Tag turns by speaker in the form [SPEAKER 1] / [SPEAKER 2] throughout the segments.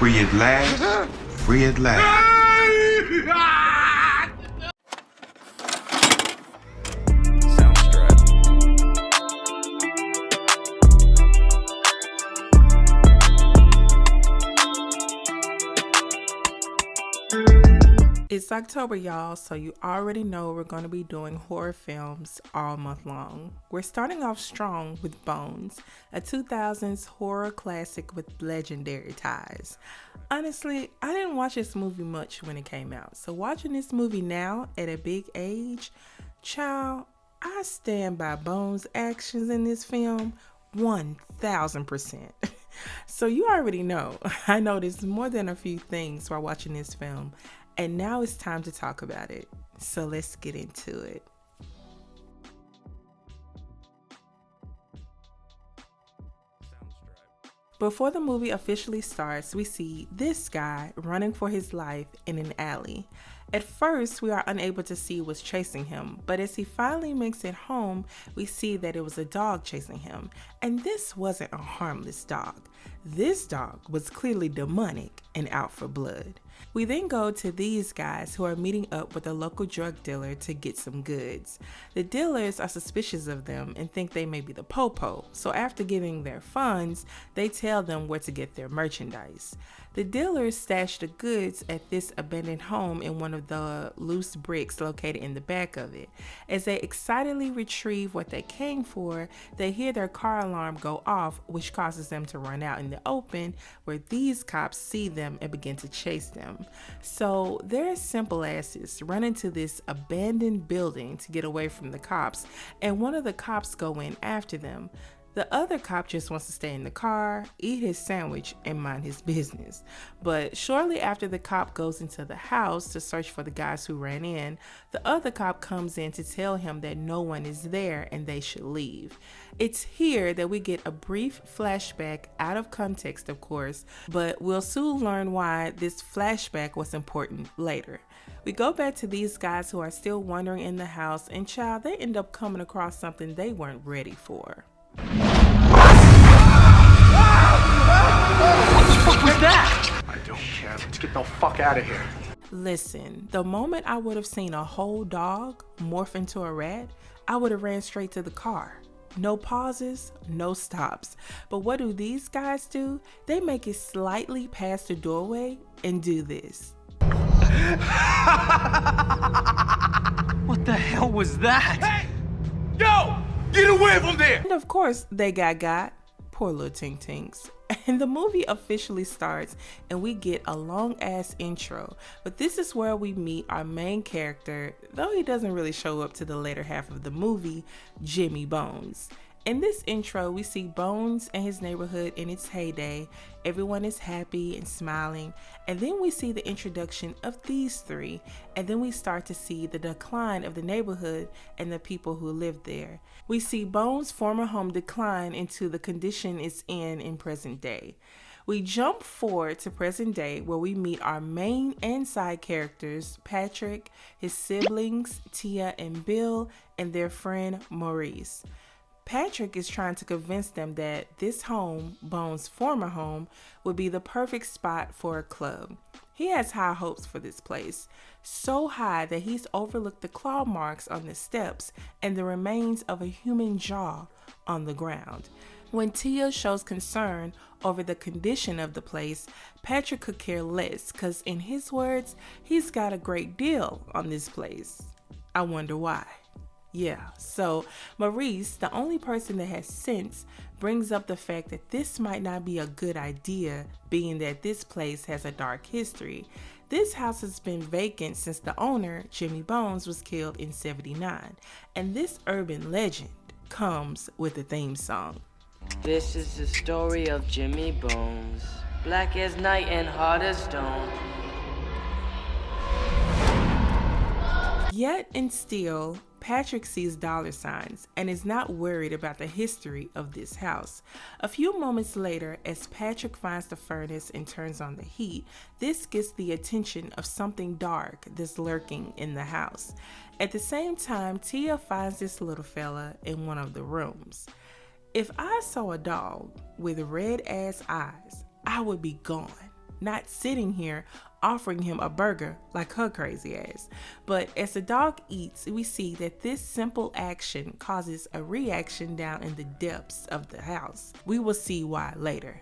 [SPEAKER 1] Free at last. Free at last.
[SPEAKER 2] It's October, y'all, so you already know we're going to be doing horror films all month long. We're starting off strong with Bones, a 2000s horror classic with legendary ties. Honestly, I didn't watch this movie much when it came out, so watching this movie now at a big age, child, I stand by Bones' actions in this film 1000%. So you already know, I noticed more than a few things while watching this film. And now it's time to talk about it. So let's get into it. Before the movie officially starts, we see this guy running for his life in an alley. At first, we are unable to see what's chasing him, but as he finally makes it home, we see that it was a dog chasing him. And this wasn't a harmless dog. This dog was clearly demonic and out for blood. We then go to these guys who are meeting up with a local drug dealer to get some goods. The dealers are suspicious of them and think they may be the popo, so after giving their funds, they tell them where to get their merchandise. The dealers stash the goods at this abandoned home in one of the loose bricks located in the back of it. As they excitedly retrieve what they came for, they hear their car alarm go off, which causes them to run out in the open, where these cops see them and begin to chase them. So they're as simple as this: run into this abandoned building to get away from the cops, and one of the cops go in after them. The other cop just wants to stay in the car, eat his sandwich, and mind his business. But shortly after the cop goes into the house to search for the guys who ran in, the other cop comes in to tell him that no one is there and they should leave. It's here that we get a brief flashback, out of context of course, but we'll soon learn why this flashback was important later. We go back to these guys who are still wandering in the house, and child, they end up coming across something they weren't ready for.
[SPEAKER 3] What the fuck was that?
[SPEAKER 4] I don't care. Let's get the fuck out of here.
[SPEAKER 2] Listen, the moment I would have seen a whole dog morph into a rat, I would have ran straight to the car. No pauses, no stops. But what do these guys do? They make it slightly past the doorway and do this.
[SPEAKER 3] What the hell was that?
[SPEAKER 4] Hey! Yo! Get away from there!
[SPEAKER 2] And of course, they got. Poor little Tink Tinks. And the movie officially starts and we get a long ass intro. But this is where we meet our main character, though he doesn't really show up to the later half of the movie, Jimmy Bones. In this intro, we see Bones and his neighborhood in its heyday. Everyone is happy and smiling. And then we see the introduction of these three. And then we start to see the decline of the neighborhood and the people who live there. We see Bones' former home decline into the condition it's in present day. We jump forward to present day where we meet our main and side characters, Patrick, his siblings, Tia and Bill, and their friend Maurice. Patrick is trying to convince them that this home, Bones' former home, would be the perfect spot for a club. He has high hopes for this place, so high that he's overlooked the claw marks on the steps and the remains of a human jaw on the ground. When Tia shows concern over the condition of the place, Patrick could care less because, in his words, he's got a great deal on this place. I wonder why. Yeah, so Maurice, the only person that has sense, brings up the fact that this might not be a good idea, being that this place has a dark history. This house has been vacant since the owner, Jimmy Bones, was killed in '79, and this urban legend comes with a theme song.
[SPEAKER 5] This is the story of Jimmy Bones, black as night and hard as stone.
[SPEAKER 2] Yet and still, Patrick sees dollar signs and is not worried about the history of this house. A few moments later, as Patrick finds the furnace and turns on the heat, this gets the attention of something dark that's lurking in the house. At the same time, Tia finds this little fella in one of the rooms. If I saw a dog with red ass eyes, I would be gone. not sitting here offering him a burger like her crazy ass. But as the dog eats, we see that this simple action causes a reaction down in the depths of the house. We will see why later.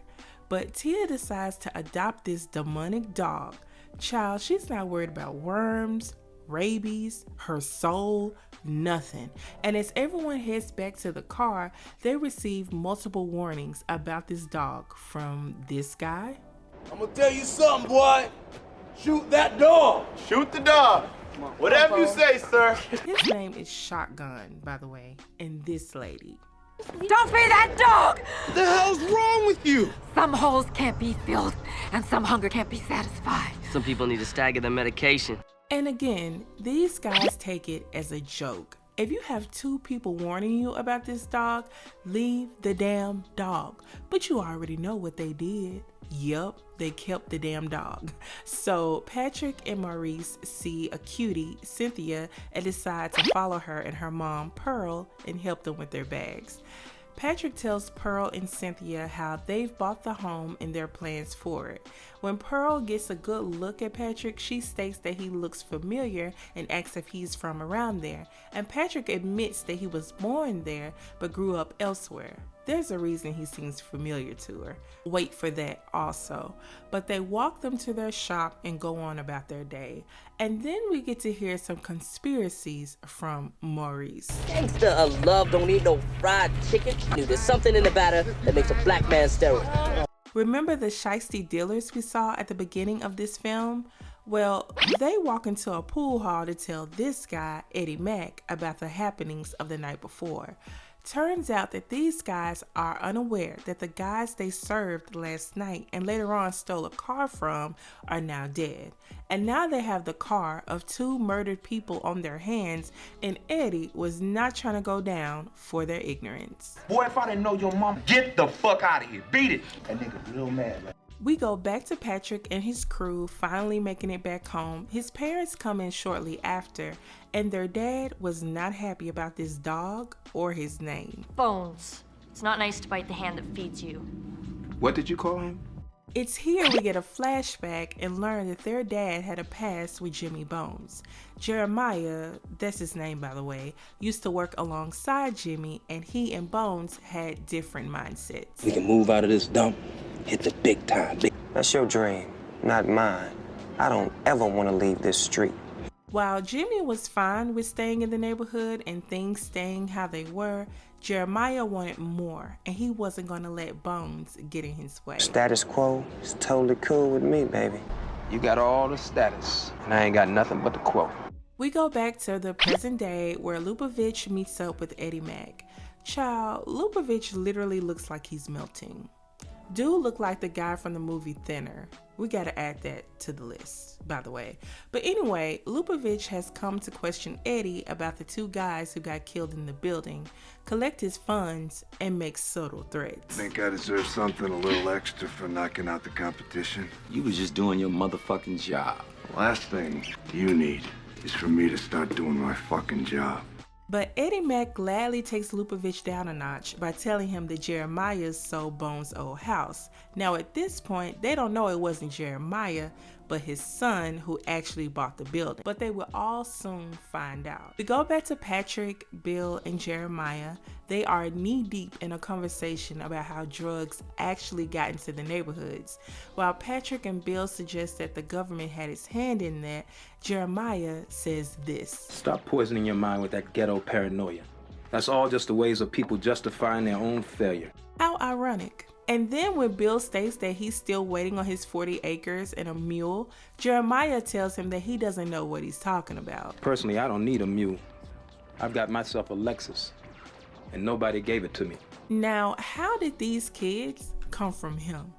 [SPEAKER 2] But Tia decides to adopt this demonic dog. Child, she's not worried about worms, rabies, her soul, nothing. And as everyone heads back to the car, they receive multiple warnings about this dog from this guy.
[SPEAKER 6] I'm gonna tell you something, boy. Shoot that dog.
[SPEAKER 4] Shoot the dog. Whatever you say, sir.
[SPEAKER 2] His name is Shotgun, by the way, and this lady.
[SPEAKER 7] Don't be that dog!
[SPEAKER 6] What the hell's wrong with you?
[SPEAKER 7] Some holes can't be filled, and some hunger can't be satisfied.
[SPEAKER 5] Some people need to stagger their medication.
[SPEAKER 2] And again, these guys take it as a joke. If you have two people warning you about this dog, leave the damn dog. But you already know what they did. Yup, they kept the damn dog. So Patrick and Maurice see a cutie, Cynthia, and decide to follow her and her mom, Pearl, and help them with their bags. Patrick tells Pearl and Cynthia how they've bought the home and their plans for it. When Pearl gets a good look at Patrick, she states that he looks familiar and asks if he's from around there. And Patrick admits that he was born there but grew up elsewhere. There's a reason he seems familiar to her. Wait for that also. But they walk them to their shop and go on about their day. And then we get to hear some conspiracies from Maurice.
[SPEAKER 8] Gangsta of love don't need no fried chicken. There's something in the batter that makes a black man sterile.
[SPEAKER 2] Remember the shiesty dealers we saw at the beginning of this film? Well, they walk into a pool hall to tell this guy, Eddie Mack, about the happenings of the night before. Turns out that these guys are unaware that the guys they served last night and later on stole a car from are now dead. And now they have the car of two murdered people on their hands, and Eddie was not trying to go down for their ignorance.
[SPEAKER 6] Boy, if I didn't know your mom,
[SPEAKER 4] Get the fuck out of here. Beat it.
[SPEAKER 6] that nigga real mad, man.
[SPEAKER 2] We go back to Patrick and his crew finally making it back home. His parents come in shortly after, and their dad was not happy about this dog or his name.
[SPEAKER 9] Bones. It's not nice to bite the hand that feeds you.
[SPEAKER 1] What did you call him?
[SPEAKER 2] It's here we get a flashback and learn that their dad had a past with Jimmy Bones. Jeremiah, that's his name by the way, used to work alongside Jimmy, and he and Bones had different mindsets.
[SPEAKER 10] We can move out of this dump, hit the big time.
[SPEAKER 11] That's your dream, not mine. I don't ever want to leave this street.
[SPEAKER 2] While Jimmy was fine with staying in the neighborhood and things staying how they were, Jeremiah wanted more, and he wasn't going to let Bones get in his way.
[SPEAKER 11] Status quo is totally cool with me, baby.
[SPEAKER 10] You got all the status, and I ain't got nothing but the quo.
[SPEAKER 2] We go back to the present day where Lubavitch meets up with Eddie Mack. Child, Lubavitch literally looks like he's melting. Dude look like the guy from the movie Thinner. We gotta add that to the list, by the way. But anyway, Lubavitch has come to question Eddie about the two guys who got killed in the building, collect his funds, and make subtle threats.
[SPEAKER 1] Think I deserve something a little extra for knocking out the competition?
[SPEAKER 10] You was just doing your motherfucking job.
[SPEAKER 1] Last thing you need is for me to start doing my fucking job.
[SPEAKER 2] But Eddie Mack gladly takes Lubavitch down a notch by telling him that Jeremiah sold Bones' old house. Now at this point, they don't know it wasn't Jeremiah, but his son who actually bought the building. But they will all soon find out. We go back to Patrick, Bill, and Jeremiah. They are knee deep in a conversation about how drugs actually got into the neighborhoods. While Patrick and Bill suggest that the government had its hand in that, Jeremiah says this.
[SPEAKER 10] Stop poisoning your mind with that ghetto paranoia. That's all just the ways of people justifying their own failure.
[SPEAKER 2] How ironic. And then when Bill states that he's still waiting on his 40 acres and a mule, Jeremiah tells him that he doesn't know what he's talking about.
[SPEAKER 10] Personally, I don't need a mule. I've got myself a Lexus, and nobody gave it to me.
[SPEAKER 2] Now, how did these kids come from him?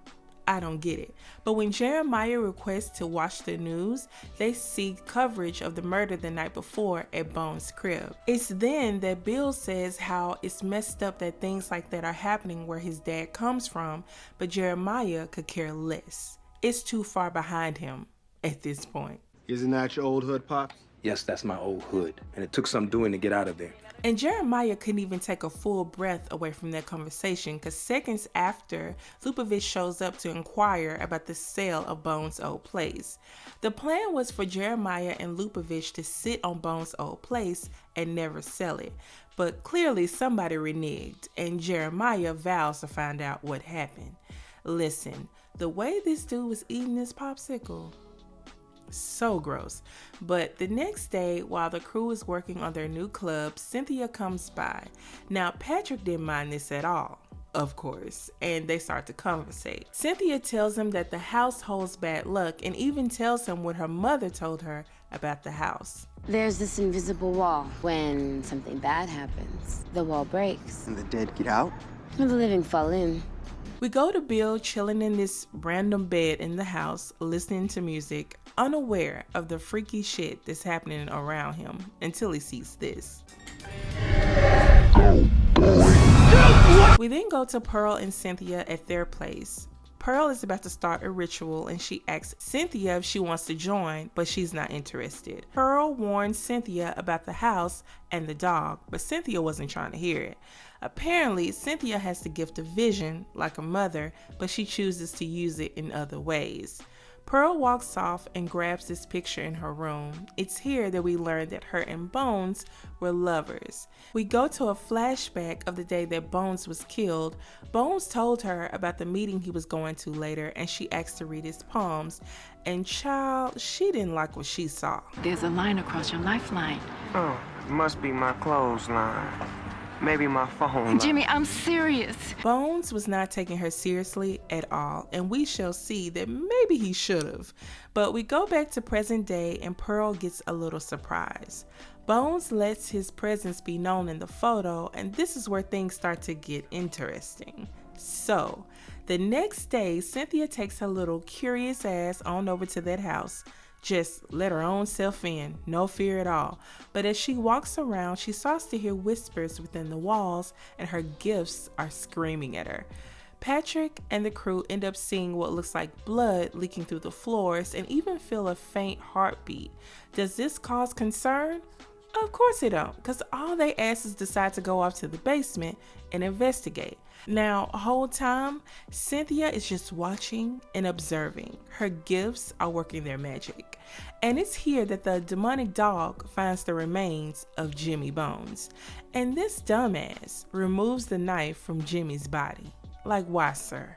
[SPEAKER 2] I don't get it. But when Jeremiah requests to watch the news, they see coverage of the murder the night before at Bones' crib. It's then that Bill says how it's messed up that things like that are happening where his dad comes from, but Jeremiah could care less. It's too far behind him at this point.
[SPEAKER 6] Isn't that your old hood, Pops?
[SPEAKER 10] Yes, that's my old hood, and it took some doing to get out of there.
[SPEAKER 2] And Jeremiah couldn't even take a full breath away from that conversation, because seconds after, Lupavich shows up to inquire about the sale of Bones' old place. The plan was for Jeremiah and Lupavich to sit on Bones' old place and never sell it. But clearly somebody reneged, and Jeremiah vows to find out what happened. Listen, the way this dude was eating this popsicle, so gross. But the next day, while the crew is working on their new club, Cynthia comes by. Now, Patrick didn't mind this at all, of course, and they start to conversate. Cynthia tells him that the house holds bad luck and even tells him what her mother told her about the house.
[SPEAKER 12] There's this invisible wall. When something bad happens, the wall breaks.
[SPEAKER 11] And the dead get out?
[SPEAKER 12] And the living fall in.
[SPEAKER 2] We go to Bill chilling in this random bed in the house, listening to music, unaware of the freaky shit that's happening around him until he sees this. We then go to Pearl and Cynthia at their place. Pearl is about to start a ritual and she asks Cynthia if she wants to join, but she's not interested. Pearl warns Cynthia about the house and the dog, but Cynthia wasn't trying to hear it. Apparently, Cynthia has the gift of vision, like a mother, but she chooses to use it in other ways. Pearl walks off and grabs this picture in her room. It's here that we learn that her and Bones were lovers. We go to a flashback of the day that Bones was killed. Bones told her about the meeting he was going to later, and she asked to read his palms. And child, she didn't like what she saw.
[SPEAKER 7] There's a line across your lifeline.
[SPEAKER 11] Oh, must be my clothesline. Maybe my phone.
[SPEAKER 7] Jimmy, I'm serious.
[SPEAKER 2] Bones was not taking her seriously at all, and we shall see that maybe he should have. But we go back to present day and Pearl gets a little surprised. Bones lets his presence be known in the photo, and this is where things start to get interesting. So, the next day, Cynthia takes her little curious ass on over to that house. Just let her own self in, no fear at all. But as she walks around, she starts to hear whispers within the walls, and her gifts are screaming at her. Patrick and the crew end up seeing what looks like blood leaking through the floors and even feel a faint heartbeat. Does this cause concern? Of course it don't, because all they asses decide to go off to the basement and investigate. Now, whole time, Cynthia is just watching and observing. Her gifts are working their magic. And it's here that the demonic dog finds the remains of Jimmy Bones. And this dumbass removes the knife from Jimmy's body. Like, why, sir?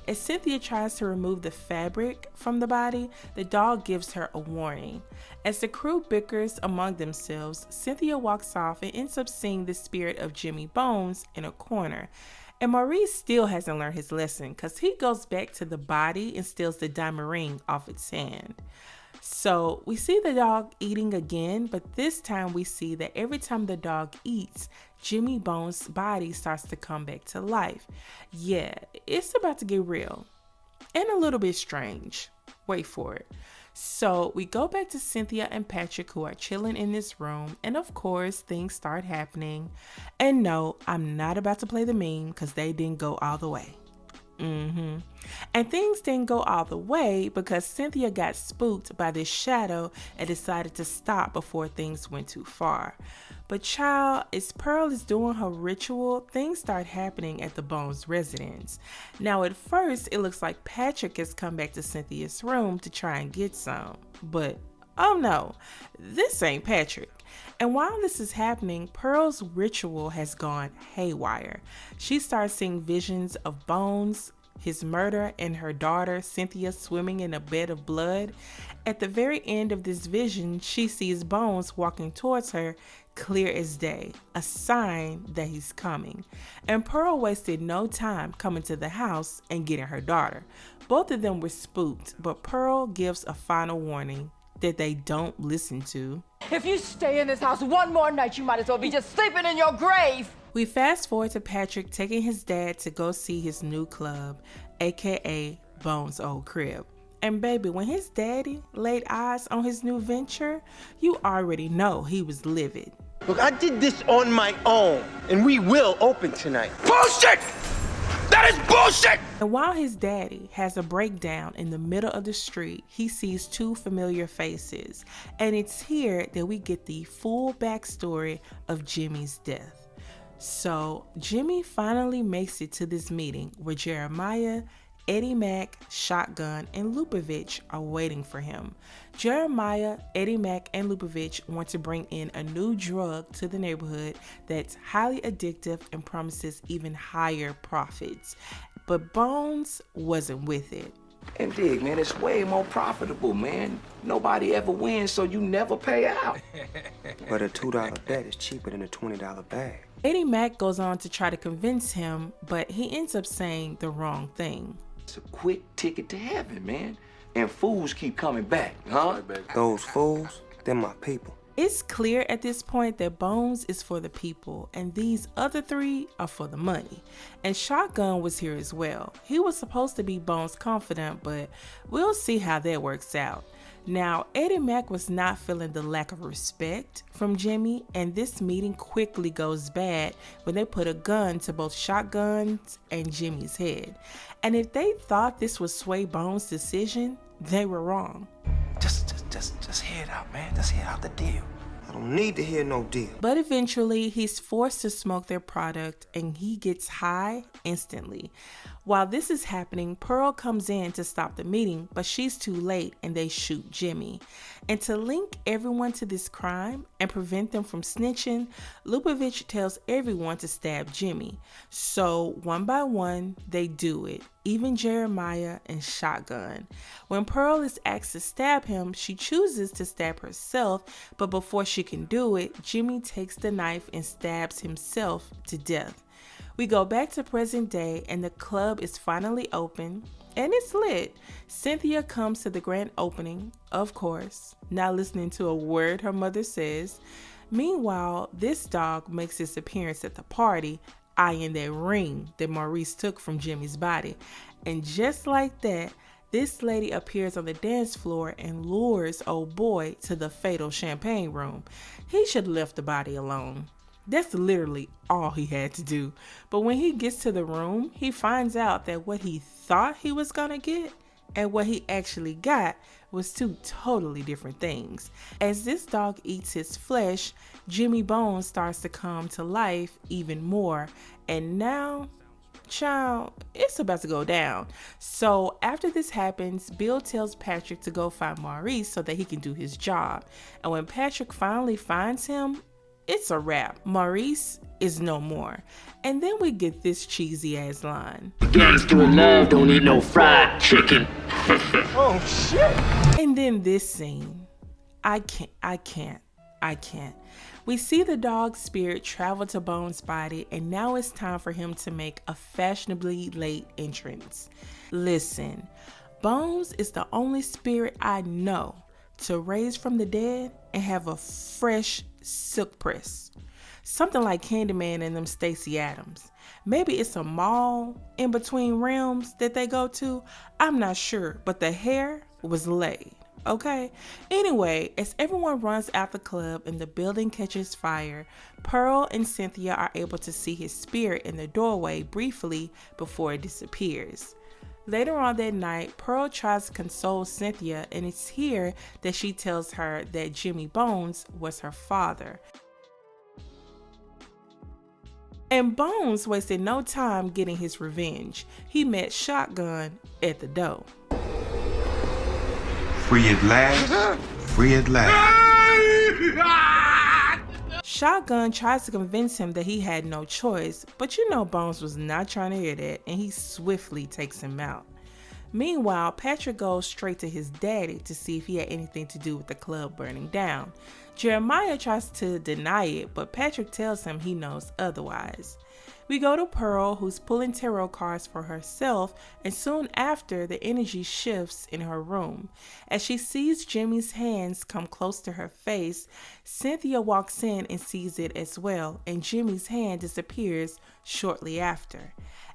[SPEAKER 2] As Cynthia tries to remove the fabric from the body, the dog gives her a warning. As the crew bickers among themselves, Cynthia walks off and ends up seeing the spirit of Jimmy Bones in a corner. And Maurice still hasn't learned his lesson, because he goes back to the body and steals the diamond ring off its hand. So we see the dog eating again, but this time we see that every time the dog eats, Jimmy Bones' body starts to come back to life. Yeah, it's about to get real and a little bit strange. Wait for it. So we go back to Cynthia and Patrick, who are chilling in this room, and of course things start happening. And no, I'm not about to play the meme because they didn't go all the way. And things didn't go all the way because Cynthia got spooked by this shadow and decided to stop before things went too far. But child, as Pearl is doing her ritual, things start happening at the Bones residence. Now at first, it looks like Patrick has come back to Cynthia's room to try and get some. But oh no, this ain't Patrick. And while this is happening, Pearl's ritual has gone haywire. She starts seeing visions of Bones, his murder, and her daughter Cynthia swimming in a bed of blood. At the very end of this vision, she sees Bones walking towards her, clear as day, a sign that he's coming. And Pearl wasted no time coming to the house and getting her daughter. Both of them were spooked, but Pearl gives a final warning that they don't listen to.
[SPEAKER 13] If you stay in this house one more night, you might as well be just sleeping in your grave.
[SPEAKER 2] We fast forward to Patrick taking his dad to go see his new club, aka Bones' old crib. And baby, when his daddy laid eyes on his new venture, you already know he was livid.
[SPEAKER 6] Look, I did this on my own, and we will open tonight.
[SPEAKER 4] Bullshit!
[SPEAKER 6] That is bullshit!
[SPEAKER 2] And while his daddy has a breakdown in the middle of the street, he sees two familiar faces. And it's here that we get the full backstory of Jimmy's death. So Jimmy finally makes it to this meeting where Jeremiah, Eddie Mack, Shotgun, and Lubavitch are waiting for him. Jeremiah, Eddie Mack, and Lubavitch want to bring in a new drug to the neighborhood that's highly addictive and promises even higher profits. But Bones wasn't with it.
[SPEAKER 14] And dig, man, it's way more profitable, man. Nobody ever wins, so you never pay out.
[SPEAKER 11] But a $2 bet is cheaper than a $20 bag.
[SPEAKER 2] Eddie Mack goes on to try to convince him, but he ends up saying the wrong thing.
[SPEAKER 14] It's a quick ticket to heaven, man. And fools keep coming back, huh?
[SPEAKER 11] Those fools, they're my people.
[SPEAKER 2] It's clear at this point that Bones is for the people and these other three are for the money. And Shotgun was here as well. He was supposed to be Bones' confidant, but we'll see how that works out. Now, Eddie Mack was not feeling the lack of respect from Jimmy, and this meeting quickly goes bad when they put a gun to both Shotgun's and Jimmy's head. And if they thought this would sway Bones' decision, they were wrong.
[SPEAKER 14] Just hear it out, man. Just hear out the deal.
[SPEAKER 11] I don't need to hear no deal.
[SPEAKER 2] But eventually, he's forced to smoke their product and he gets high instantly. While this is happening, Pearl comes in to stop the meeting, but she's too late and they shoot Jimmy. And to link everyone to this crime and prevent them from snitching, Lubavitch tells everyone to stab Jimmy. So one by one, they do it, even Jeremiah and Shotgun. When Pearl is asked to stab him, she chooses to stab herself, but before she can do it, Jimmy takes the knife and stabs himself to death. We go back to present day and the club is finally open and it's lit. Cynthia comes to the grand opening, of course, not listening to a word her mother says. Meanwhile, this dog makes its appearance at the party, eyeing that ring that Maurice took from Jimmy's body. And just like that, this lady appears on the dance floor and lures old boy to the fatal champagne room. He should have left the body alone. That's literally all he had to do. But when he gets to the room, he finds out that what he thought he was gonna get and what he actually got was two totally different things. As this dog eats his flesh, Jimmy Bones starts to come to life even more. And now, child, it's about to go down. So after this happens, Bill tells Patrick to go find Maurice so that he can do his job. And when Patrick finally finds him, it's a wrap. Maurice is no more. And then we get this cheesy ass line.
[SPEAKER 8] Gangster in love don't eat no fried chicken.
[SPEAKER 6] Oh shit.
[SPEAKER 2] And then this scene. I can't. We see the dog's spirit travel to Bones' body, and now it's time for him to make a fashionably late entrance. Listen, Bones is the only spirit I know to raise from the dead and have a fresh silk press. Something like Candyman and them Stacey Adams. Maybe it's a mall in between realms that they go to. I'm not sure, but the hair was laid. Okay? Anyway, as everyone runs out the club and the building catches fire, Pearl and Cynthia are able to see his spirit in the doorway briefly before it disappears. Later on that night, Pearl tries to console Cynthia, and it's here that she tells her that Jimmy Bones was her father. And Bones wasted no time getting his revenge. He met Shotgun at the door.
[SPEAKER 15] Free at last. Free at last.
[SPEAKER 2] Shotgun tries to convince him that he had no choice, but you know Bones was not trying to hear that, and he swiftly takes him out. Meanwhile, Patrick goes straight to his daddy to see if he had anything to do with the club burning down. Jeremiah tries to deny it, but Patrick tells him he knows otherwise. We go to Pearl, who's pulling tarot cards for herself, and soon after, the energy shifts in her room. As she sees Jimmy's hands come close to her face, Cynthia walks in and sees it as well, and Jimmy's hand disappears shortly after.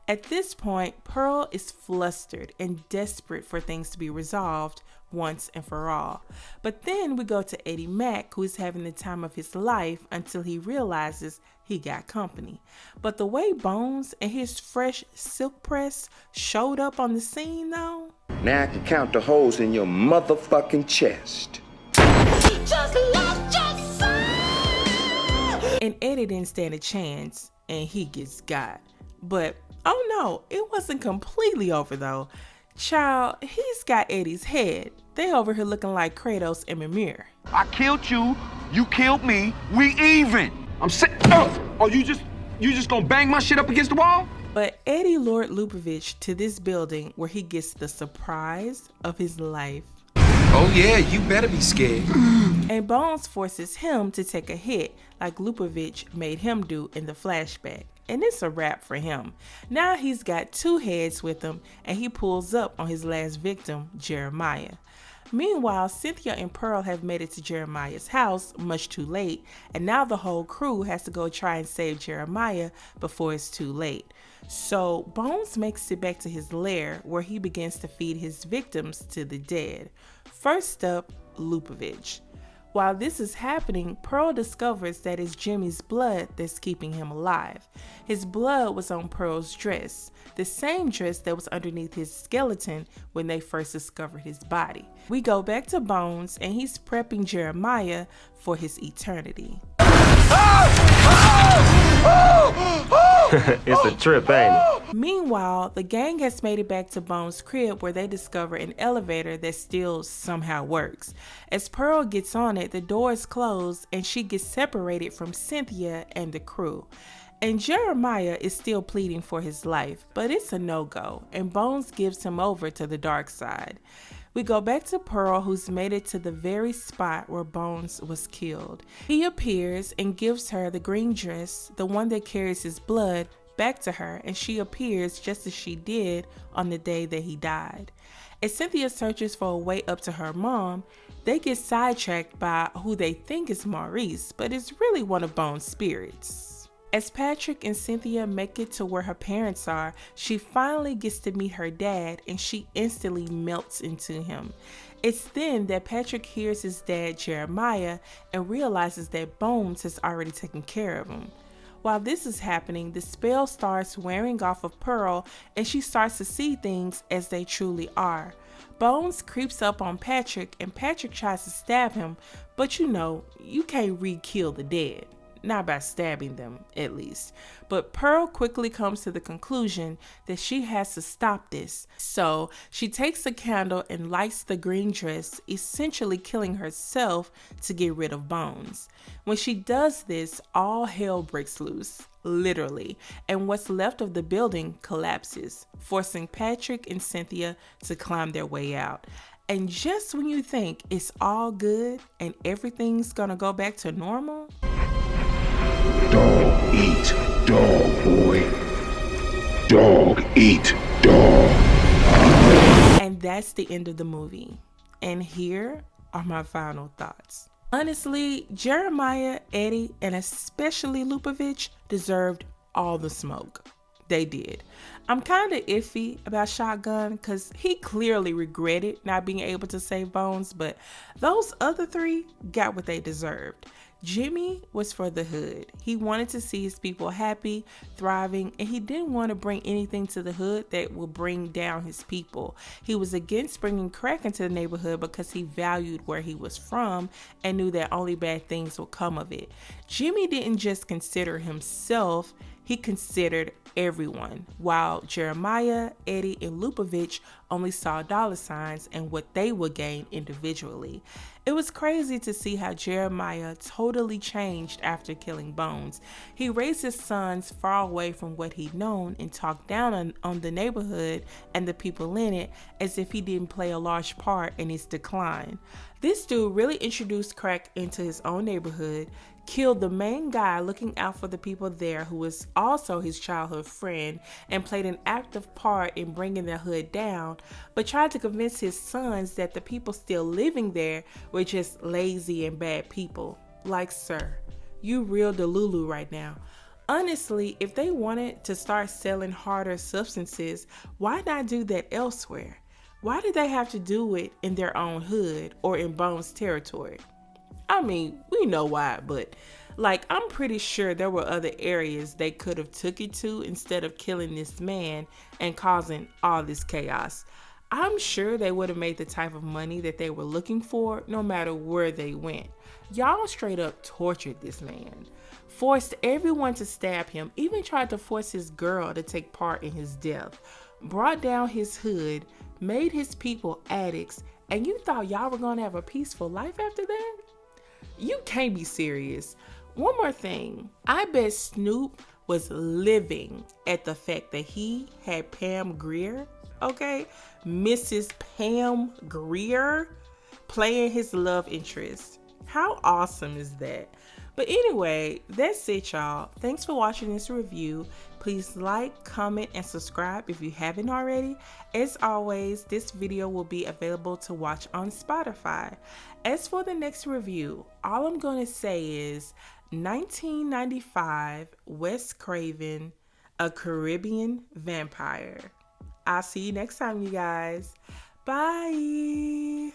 [SPEAKER 2] At this point, Pearl is flustered and desperate for things to be resolved once and for all. But then we go to Eddie Mack, who is having the time of his life until he realizes he got company. But the way Bones and his fresh silk press showed up on the scene though.
[SPEAKER 14] Now I can count the holes in your motherfucking chest.
[SPEAKER 2] Just lost your son! And Eddie didn't stand a chance and he gets got. But oh no, it wasn't completely over though. Child, he's got Eddie's head. They over here looking like Kratos and Mimir.
[SPEAKER 4] I killed you, you killed me, we even. I'm sick. Oh, you just gonna bang my shit up against the wall?
[SPEAKER 2] But Eddie lured Lupovich to this building where he gets the surprise of his life.
[SPEAKER 14] Oh yeah, you better be scared.
[SPEAKER 2] And Bones forces him to take a hit like Lupovich made him do in the flashback. And it's a wrap for him. Now he's got two heads with him and he pulls up on his last victim, Jeremiah. Meanwhile, Cynthia and Pearl have made it to Jeremiah's house much too late, and now the whole crew has to go try and save Jeremiah before it's too late. So Bones makes it back to his lair where he begins to feed his victims to the dead. First up, Lupovich. While this is happening, Pearl discovers that it's Jimmy's blood that's keeping him alive. His blood was on Pearl's dress, the same dress that was underneath his skeleton when they first discovered his body. We go back to Bones and he's prepping Jeremiah for his eternity.
[SPEAKER 16] It's a trip, ain't it?
[SPEAKER 2] Meanwhile, the gang has made it back to Bones' crib where they discover an elevator that still somehow works. As Pearl gets on it, the doors close and she gets separated from Cynthia and the crew. And Jeremiah is still pleading for his life, but it's a no-go, and Bones gives him over to the dark side. We go back to Pearl, who's made it to the very spot where Bones was killed. He appears and gives her the green dress, the one that carries his blood, back to her, and she appears just as she did on the day that he died. As Cynthia searches for a way up to her mom, they get sidetracked by who they think is Maurice, but it's really one of Bones' spirits. As Patrick and Cynthia make it to where her parents are, she finally gets to meet her dad and she instantly melts into him. It's then that Patrick hears his dad Jeremiah and realizes that Bones has already taken care of him. While this is happening, the spell starts wearing off of Pearl and she starts to see things as they truly are. Bones creeps up on Patrick and Patrick tries to stab him, but you know, you can't re-kill the dead. Not by stabbing them, at least. But Pearl quickly comes to the conclusion that she has to stop this. So she takes a candle and lights the green dress, essentially killing herself to get rid of Bones. When she does this, all hell breaks loose, literally, and what's left of the building collapses, forcing Patrick and Cynthia to climb their way out. And just when you think it's all good and everything's gonna go back to normal,
[SPEAKER 15] dog eat dog, boy. Dog eat dog.
[SPEAKER 2] And that's the end of the movie. And here are my final thoughts. Honestly, Jeremiah, Eddie, and especially Lupovich deserved all the smoke. They did. I'm kind of iffy about Shotgun because he clearly regretted not being able to save Bones, but those other three got what they deserved. Jimmy was for the hood. He wanted to see his people happy, thriving, and he didn't want to bring anything to the hood that would bring down his people. He was against bringing crack into the neighborhood because he valued where he was from and knew that only bad things would come of it. Jimmy didn't just consider himself, he considered everyone, while Jeremiah, Eddie, and Lupovich only saw dollar signs and what they would gain individually. It was crazy to see how Jeremiah totally changed after killing Bones. He raised his sons far away from what he'd known and talked down on the neighborhood and the people in it as if he didn't play a large part in its decline. This dude really introduced crack into his own neighborhood, killed the main guy looking out for the people there who was also his childhood friend and played an active part in bringing the hood down, but tried to convince his sons that the people still living there were just lazy and bad people. Like, sir, you real Delulu right now. Honestly, if they wanted to start selling harder substances, why not do that elsewhere? Why did they have to do it in their own hood or in Bones territory? I mean, we know why, but Like, I'm pretty sure there were other areas they could have took it to instead of killing this man and causing all this chaos. I'm sure they would have made the type of money that they were looking for no matter where they went. Y'all straight up tortured this man, forced everyone to stab him, even tried to force his girl to take part in his death, brought down his hood, made his people addicts, and you thought y'all were gonna have a peaceful life after that? You can't be serious. One more thing, I bet Snoop was living at the fact that he had Pam Grier, okay? Mrs. Pam Grier playing his love interest. How awesome is that? But anyway, that's it, y'all. Thanks for watching this review. Please like, comment, and subscribe if you haven't already. As always, this video will be available to watch on Spotify. As for the next review, all I'm going to say is 1995 Wes Craven, A Caribbean Vampire. I'll see you next time, you guys. Bye.